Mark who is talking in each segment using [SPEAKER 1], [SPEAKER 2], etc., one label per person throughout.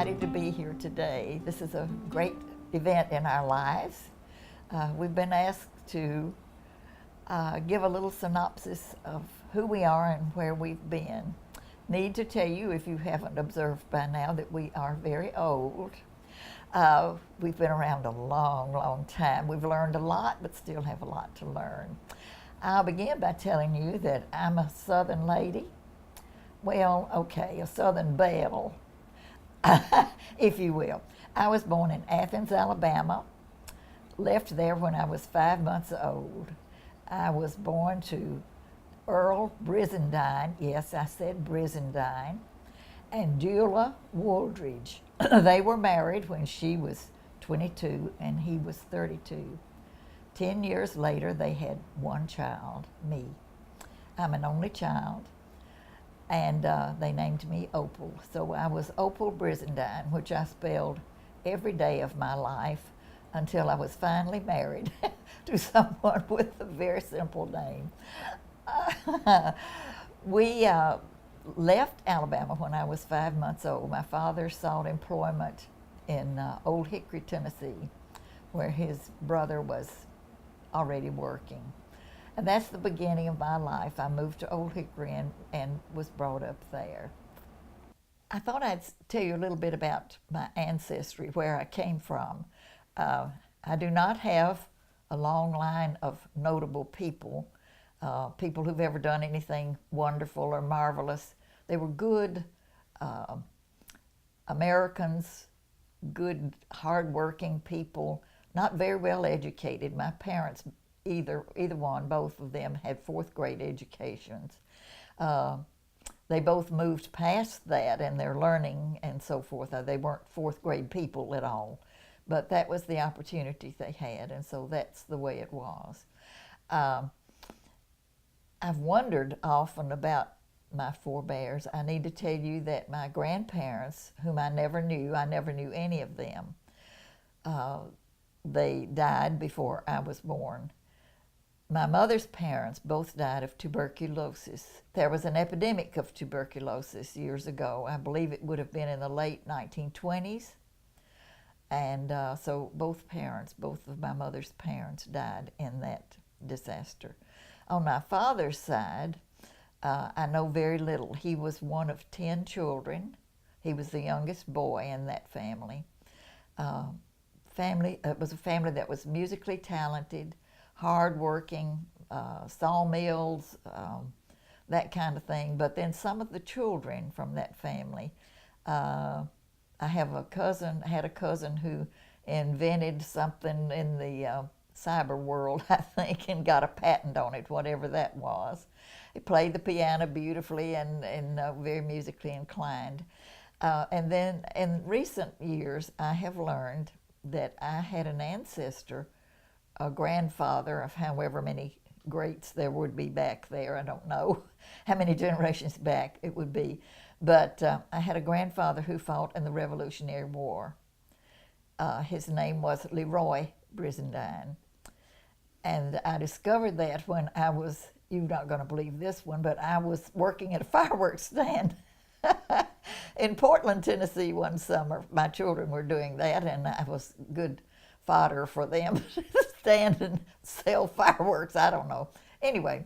[SPEAKER 1] excited to be here today. This is a great event in our lives. We've been asked to give a little synopsis of who we are and where we've been. Need to tell you, if you haven't observed by now, that we are very old. We've been around a long, long time. We've learned a lot, but still have a lot to learn. I'll begin by telling you that I'm a Southern lady. Well, okay, a Southern belle, if you will. I was born in Athens, Alabama, left there when I was 5 months old. I was born to Earl Brizendine, yes, I said Brizendine, and Dula Wooldridge. They were married when she was 22 and he was 32. 10 years later, they had one child, me. I'm an only child, and they named me Opal. So I was Opal Brizendine, which I spelled every day of my life until I was finally married to someone with a very simple name. We left Alabama when I was 5 months old. My father sought employment in Old Hickory, Tennessee, where his brother was already working. And that's the beginning of my life. I moved to Old Hickory and was brought up there. I thought I'd tell you a little bit about my ancestry, where I came from. I do not have a long line of notable people, people who've ever done anything wonderful or marvelous. They were good Americans, good, hardworking people, not very well educated. My parents, either one, both of them had fourth grade educations. They both moved past that in their learning and so forth. They weren't fourth grade people at all, but that was the opportunity they had, and so that's the way it was. I've wondered often about my forebears. I need to tell you that my grandparents, whom I never knew any of them. They died before I was born. My mother's parents both died of tuberculosis. There was an epidemic of tuberculosis years ago. I believe it would have been in the late 1920s. And so both of my mother's parents died in that disaster. On my father's side, I know very little. He was one of 10 children. He was the youngest boy in that family. It was a family that was musically talented, hardworking, sawmills, that kind of thing. But then some of the children from that family, I had a cousin who invented something in the cyber world, I think, and got a patent on it, whatever that was. He played the piano beautifully and very musically inclined. And then in recent years, I have learned that I had an ancestor, a grandfather of however many greats there would be back there. I don't know how many generations back it would be. But I had a grandfather who fought in the Revolutionary War. His name was Leroy Brizendine. And I discovered that when I was, you're not going to believe this one, but I was working at a fireworks stand in Portland, Tennessee one summer. My children were doing that, and I was good fodder for them to stand and sell fireworks. I don't know. Anyway,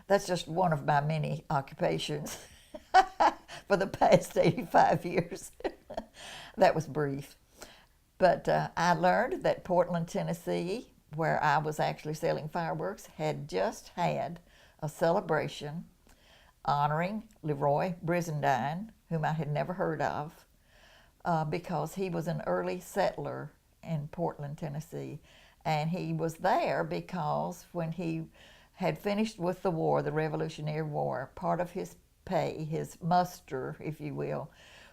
[SPEAKER 1] that's just one of my many occupations for the past 85 years. That was brief. But I learned that Portland, Tennessee, where I was actually selling fireworks, had just had a celebration honoring Leroy Brizendine, whom I had never heard of, because he was an early settler in Portland, Tennessee. And he was there because when he had finished with the war, the Revolutionary War, part of his pay, his muster, if you will,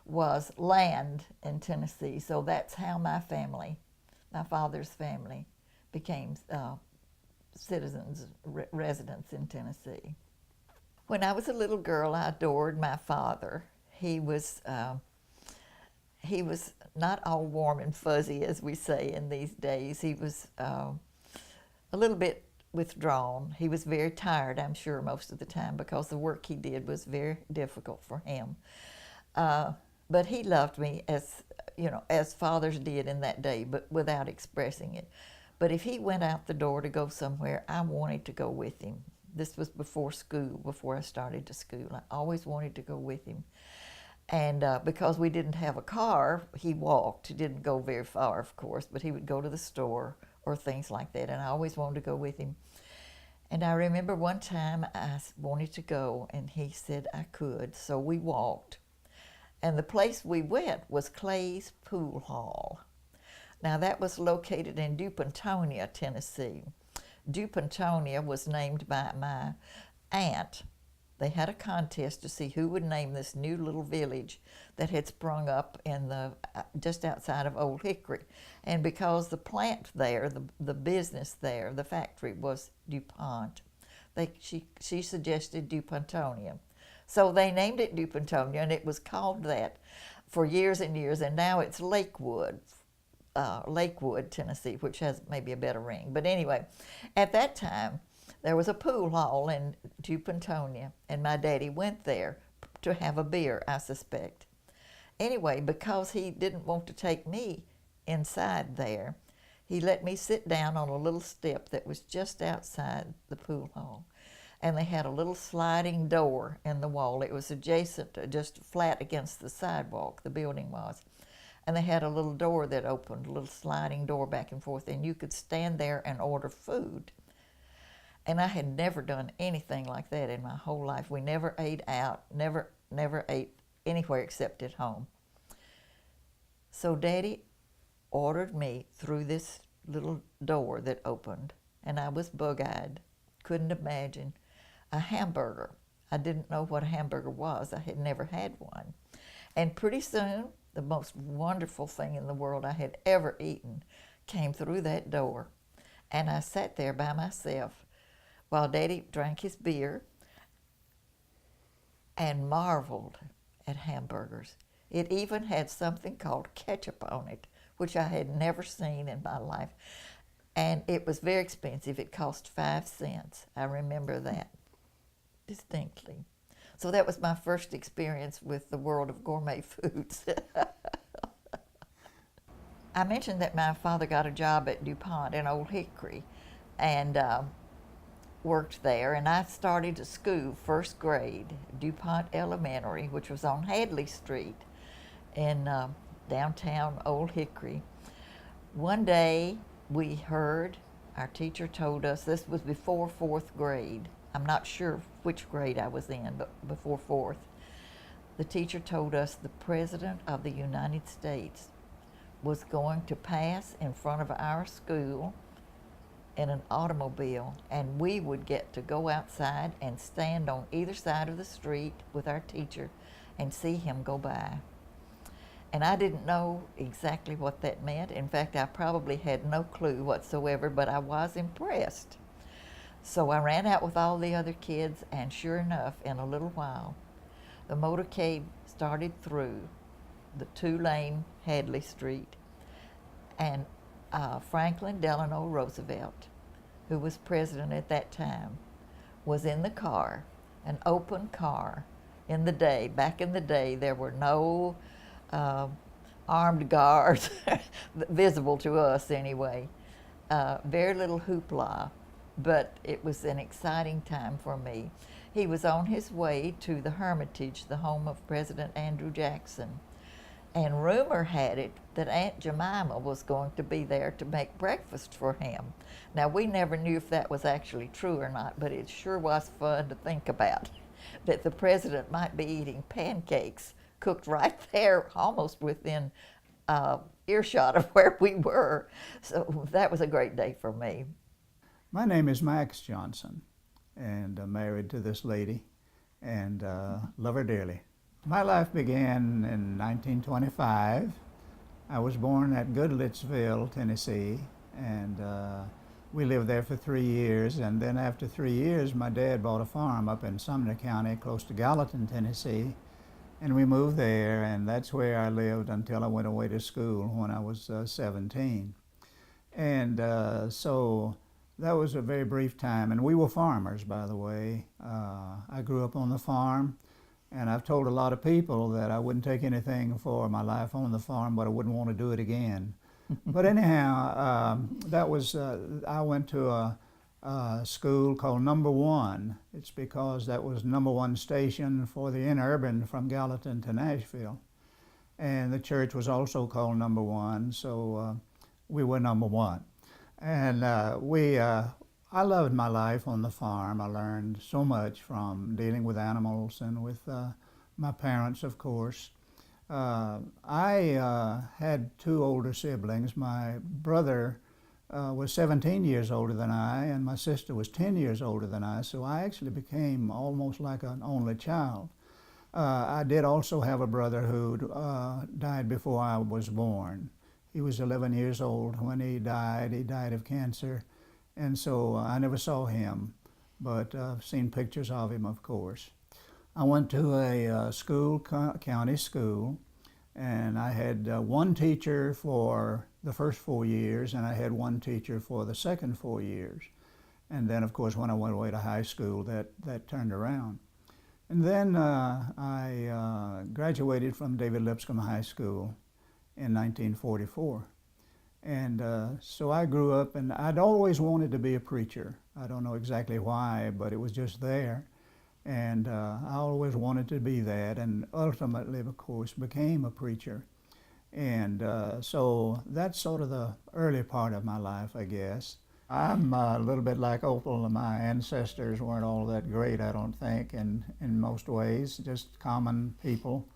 [SPEAKER 1] was land in Tennessee. So that's how my family, my father's family, became citizens, residents in Tennessee. When I was a little girl, I adored my father. He was not all warm and fuzzy, as we say in these days. He was a little bit withdrawn. He was very tired, I'm sure, most of the time, because the work he did was very difficult for him. But he loved me as you know, as fathers did in that day, but without expressing it. But if he went out the door to go somewhere, I wanted to go with him. This was before school, before I started to school. I always wanted to go with him. And because we didn't have a car, he walked. He didn't go very far, of course, but he would go to the store or things like that, and I always wanted to go with him. And I remember one time I wanted to go, and he said I could, so we walked. And the place we went was Clay's Pool Hall. Now that was located in DuPontonia, Tennessee. DuPontonia was named by my aunt. They had a contest to see who would name this new little village that had sprung up in just outside of Old Hickory. And because the plant there, the business there, the factory was DuPont, she suggested DuPontonia. So they named it DuPontonia, and it was called that for years and years, and now it's Lakewood, Tennessee, which has maybe a better ring. But anyway, at that time, there was a pool hall in DuPontonia, and my daddy went there to have a beer, I suspect. Anyway, because he didn't want to take me inside there, he let me sit down on a little step that was just outside the pool hall. And they had a little sliding door in the wall. It was adjacent, just flat against the sidewalk, the building was. And they had a little door that opened, a little sliding door back and forth, and you could stand there and order food. And I had never done anything like that in my whole life. We never ate out, never ate anywhere except at home. So Daddy ordered me through this little door that opened, and I was bug-eyed, couldn't imagine a hamburger. I didn't know what a hamburger was. I had never had one. And pretty soon, the most wonderful thing in the world I had ever eaten came through that door. And I sat there by myself while Daddy drank his beer and marveled at hamburgers. It even had something called ketchup on it, which I had never seen in my life. And it was very expensive. It cost 5 cents. I remember that distinctly. So that was my first experience with the world of gourmet foods. I mentioned that my father got a job at DuPont in Old Hickory and worked there, and I started to school, first grade, DuPont Elementary, which was on Hadley Street in downtown Old Hickory. One day we heard, our teacher told us, this was before 4th grade. I'm not sure which grade I was in, but before 4th. The teacher told us the President of the United States was going to pass in front of our school in an automobile, and we would get to go outside and stand on either side of the street with our teacher and see him go by. And I didn't know exactly what that meant. In fact, I probably had no clue whatsoever, but I was impressed. So I ran out with all the other kids, and sure enough, in a little while, the motorcade started through the 2-lane Hadley Street, and Franklin Delano Roosevelt, who was president at that time, was in the car, an open car. Back in the day, there were no armed guards, visible to us anyway. Very little hoopla, but it was an exciting time for me. He was on his way to the Hermitage, the home of President Andrew Jackson. And rumor had it that Aunt Jemima was going to be there to make breakfast for him. Now, we never knew if that was actually true or not, but it sure was fun to think about, that the president might be eating pancakes cooked right there, almost within earshot of where we were. So that was a great day for me.
[SPEAKER 2] My name is Max Johnson, and I'm married to this lady, and love her dearly. My life began in 1925. I was born at Goodlettsville, Tennessee, and we lived there for 3 years. And then after 3 years, my dad bought a farm up in Sumner County, close to Gallatin, Tennessee, and we moved there, and that's where I lived until I went away to school when I was 17. And so that was a very brief time, and we were farmers, by the way. I grew up on the farm. And I've told a lot of people that I wouldn't take anything for my life on the farm, but I wouldn't want to do it again. But anyhow, I went to a school called Number One. It's because that was number one station for the interurban from Gallatin to Nashville. And the church was also called Number One, so we were number one. And I loved my life on the farm. I learned so much from dealing with animals and with my parents, of course. I had two older siblings. My brother was 17 years older than I, and my sister was 10 years older than I, so I actually became almost like an only child. I did also have a brother who died before I was born. He was 11 years old when he died. He died of cancer, and so I never saw him, but I've seen pictures of him, of course. I went to a school, county school, and I had one teacher for the first 4 years, and I had one teacher for the second 4 years. And then, of course, when I went away to high school, that turned around. And then I graduated from David Lipscomb High School in 1944. And so I grew up, and I'd always wanted to be a preacher. I don't know exactly why, but it was just there. And I always wanted to be that, and ultimately, of course, became a preacher. And so that's sort of the early part of my life, I guess. I'm a little bit like Opal. My ancestors weren't all that great, I don't think, in most ways, just common people.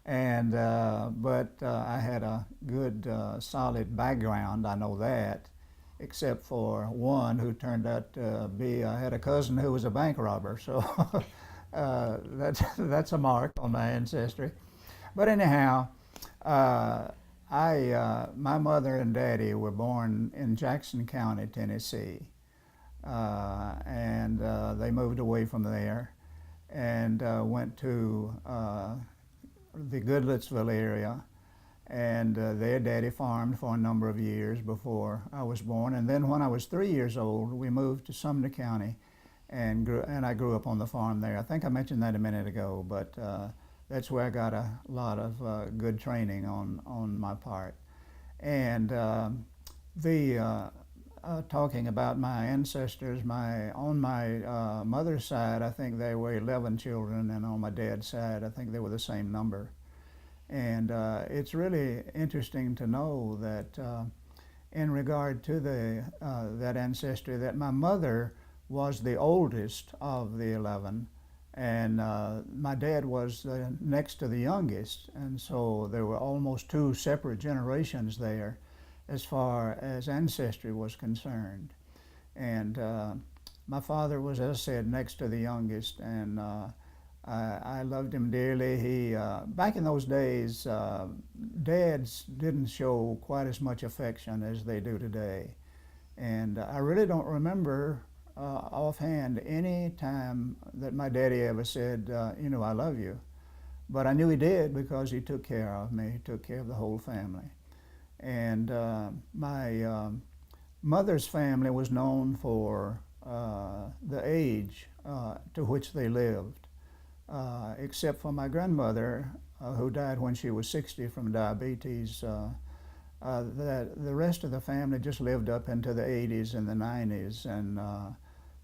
[SPEAKER 2] And but I had a good, solid background, I know that, except for one who turned out to be, I had a cousin who was a bank robber, so that's a mark on my ancestry. But anyhow, my mother and daddy were born in Jackson County, Tennessee, and they moved away from there and went to the Goodlettsville area, and their daddy farmed for a number of years before I was born. And then when I was 3 years old, we moved to Sumner County, and I grew up on the farm there. I think I mentioned that a minute ago, but that's where I got a lot of good training on my part. And talking about my ancestors, on my mother's side, I think there were 11 children, and on my dad's side, I think they were the same number. And it's really interesting to know that in regard to that ancestry, that my mother was the oldest of the 11, and my dad was next to the youngest, and so there were almost two separate generations there as far as ancestry was concerned. And my father was, as I said, next to the youngest, and I loved him dearly. He back in those days, dads didn't show quite as much affection as they do today, and I really don't remember offhand any time that my daddy ever said, I love you. But I knew he did because he took care of me. He took care of the whole family. And my mother's family was known for the age to which they lived, except for my grandmother, who died when she was 60 from diabetes. The rest of the family just lived up into the 80s and the 90s, and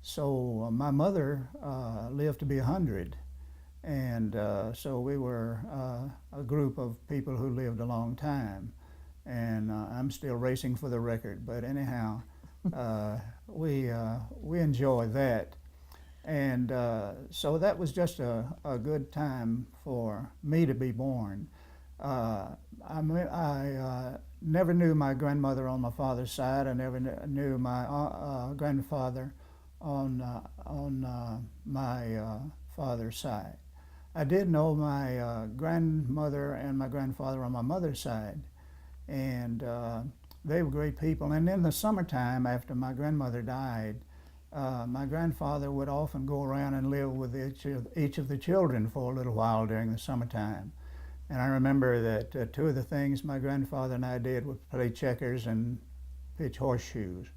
[SPEAKER 2] so my mother lived to be 100, and so we were a group of people who lived a long time, and I'm still racing for the record, but anyhow, we enjoy that, and so that was just a good time for me to be born. I never knew my grandmother on my father's side. I never knew my grandfather on my father's side. I did know my grandmother and my grandfather on my mother's side, and they were great people. And in the summertime, after my grandmother died, my grandfather would often go around and live with each of the children for a little while during the summertime. And I remember that two of the things my grandfather and I did was play checkers and pitch horseshoes.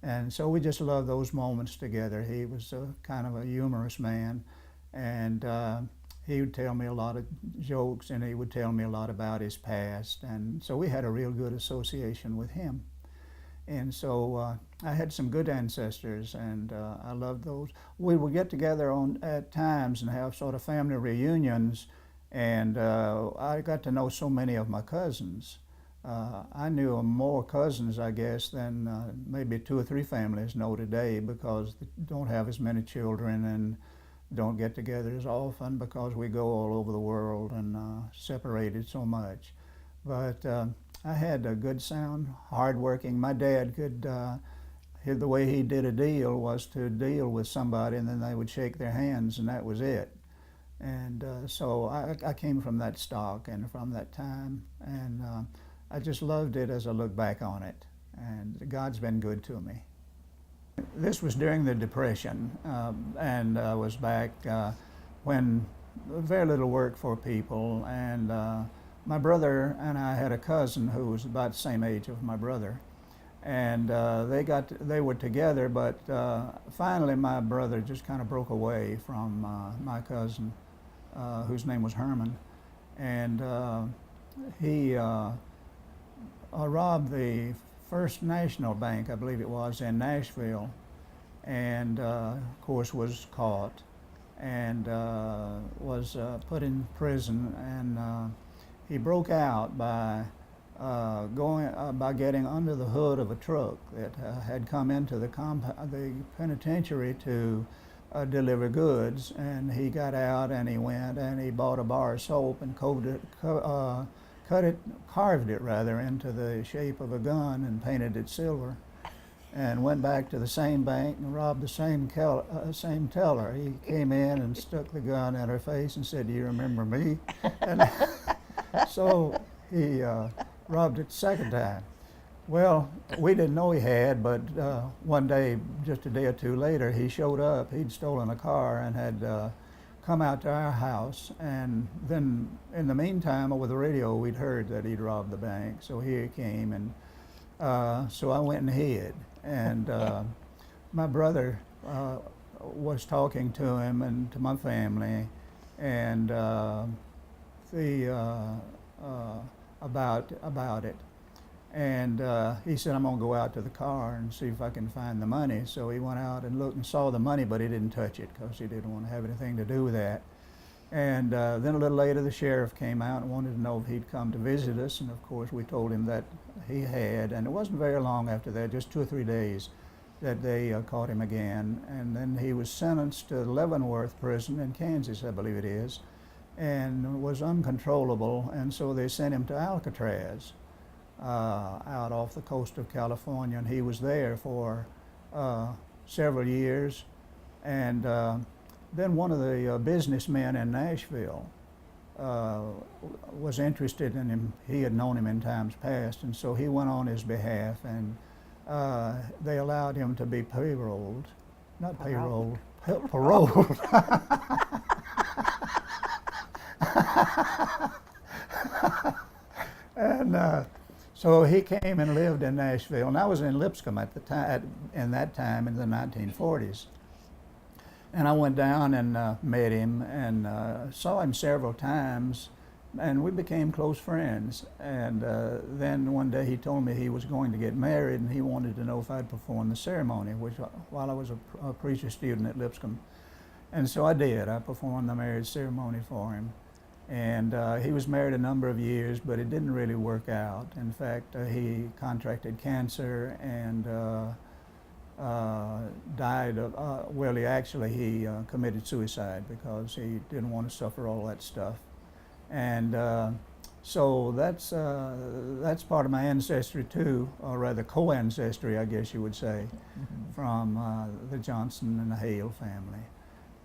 [SPEAKER 2] And so we just loved those moments together. He was kind of a humorous man, and he would tell me a lot of jokes, and he would tell me a lot about his past, and so we had a real good association with him. And so I had some good ancestors, and I loved those. We would get together at times and have sort of family reunions, and I got to know so many of my cousins. I knew more cousins, I guess, than maybe 2 or 3 families know today, because they don't have as many children and don't get together as often because we go all over the world and separated so much. But I had a good, sound, hardworking. My dad could, the way he did a deal was to deal with somebody, and then they would shake their hands, and that was it. And so I came from that stock and from that time, and I just loved it as I look back on it, and God's been good to me. This was during the Depression, and I was back when very little work for people, and my brother and I had a cousin who was about the same age of my brother, and they were together, but finally my brother just kind of broke away from my cousin, whose name was Herman, and he robbed the First National Bank, I believe it was, in Nashville, and of course was caught and was put in prison, and he broke out by getting under the hood of a truck that had come into the penitentiary to deliver goods, and he got out and he went and he bought a bar of soap and carved it rather into the shape of a gun and painted it silver, and went back to the same bank and robbed the same teller. He came in and stuck the gun in her face and said, "Do you remember me?" And so he robbed it the second time. Well, we didn't know he had, but one day, just a day or two later, he showed up. He'd stolen a car and had come out to our house, and then in the meantime, over the radio, we'd heard that he'd robbed the bank. So here he came, and so I went and hid. And my brother was talking to him and to my family, and about it. And he said, "I'm gonna go out to the car and see if I can find the money." So he went out and looked and saw the money, but he didn't touch it because he didn't want to have anything to do with that. And then a little later, the sheriff came out and wanted to know if he'd come to visit us. And of course, we told him that he had. And it wasn't very long after that, just 2 or 3 days, that they caught him again. And then he was sentenced to Leavenworth Prison in Kansas, I believe it is, and was uncontrollable. And so they sent him to Alcatraz, out off the coast of California, and he was there for several years. And then one of the businessmen in Nashville was interested in him. He had known him in times past, and so he went on his behalf, and they allowed him to be paroled. Not payrolled, paroled. And so he came and lived in Nashville, and I was in Lipscomb at the time, in that time in the 1940s. And I went down and met him and saw him several times, and we became close friends. And then one day he told me he was going to get married, and he wanted to know if I'd perform the ceremony, which while I was a preacher student at Lipscomb. And so I did. I performed the marriage ceremony for him. And he was married a number of years, but it didn't really work out. In fact, he contracted cancer and died of, well, he committed suicide because he didn't want to suffer all that stuff. And so that's part of my ancestry too, or rather co-ancestry, I guess you would say, from the Johnson and the Hale family.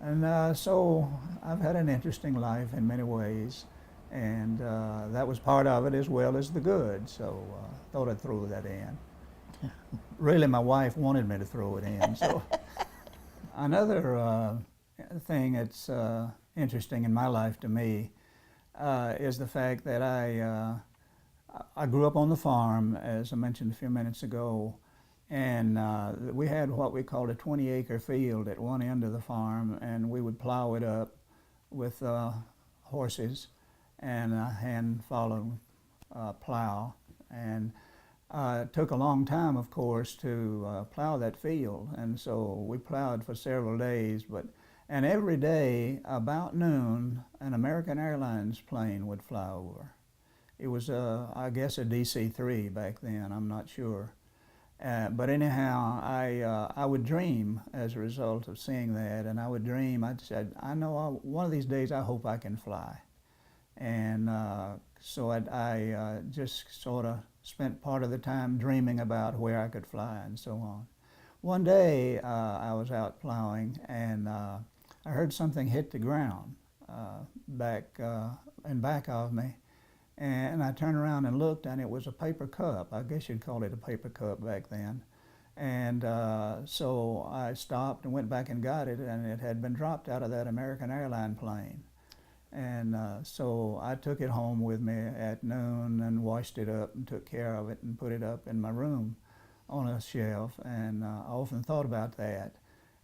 [SPEAKER 2] And so I've had an interesting life in many ways, and that was part of it as well as the good, so thought I'd throw that in. Really, my wife wanted me to throw it in. So another thing that's interesting in my life to me is the fact that I grew up on the farm, as I mentioned a few minutes ago, and we had what we called a 20-acre field at one end of the farm, and we would plow it up with horses and a hand-following plow. And it took a long time, of course, to plow that field, and so we plowed for several days. And every day, about noon, an American Airlines plane would fly over. It was, I guess, a DC-3 back then. I'm not sure. But anyhow, I would dream as a result of seeing that, and I would dream. I said, I know one of these days I hope I can fly. And so I just sort of spent part of the time dreaming about where I could fly and so on. One day I was out plowing, and I heard something hit the ground back of me. And I turned around and looked, and it was a paper cup. I guess you'd call it a paper cup back then. And so I stopped and went back and got it, and it had been dropped out of that American Airline plane. And so I took it home with me at noon and washed it up and took care of it and put it up in my room on a shelf. And I often thought about that.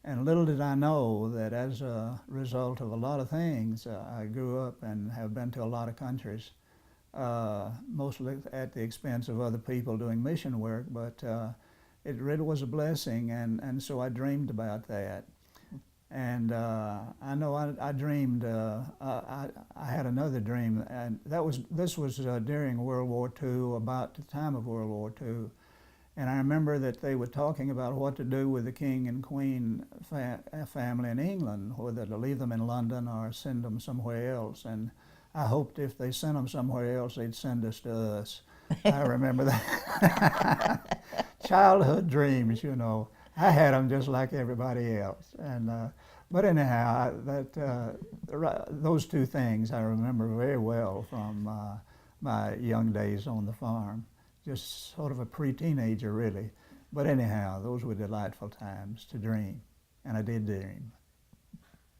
[SPEAKER 2] And little did I know that as a result of a lot of things, I grew up and have been to a lot of countries, mostly at the expense of other people doing mission work, but it really was a blessing, and so I dreamed about that. And I know I dreamed, I had another dream, and this was during World War II, about the time of World War II. And I remember that they were talking about what to do with the King and Queen family in England, whether to leave them in London or send them somewhere else. And I hoped if they sent them somewhere else, they'd send us to us. I remember that. Childhood dreams, you know. I had them just like everybody else. And but anyhow, those two things I remember very well from my young days on the farm. Just sort of a pre-teenager, really. But anyhow, those were delightful times to dream, and I did dream.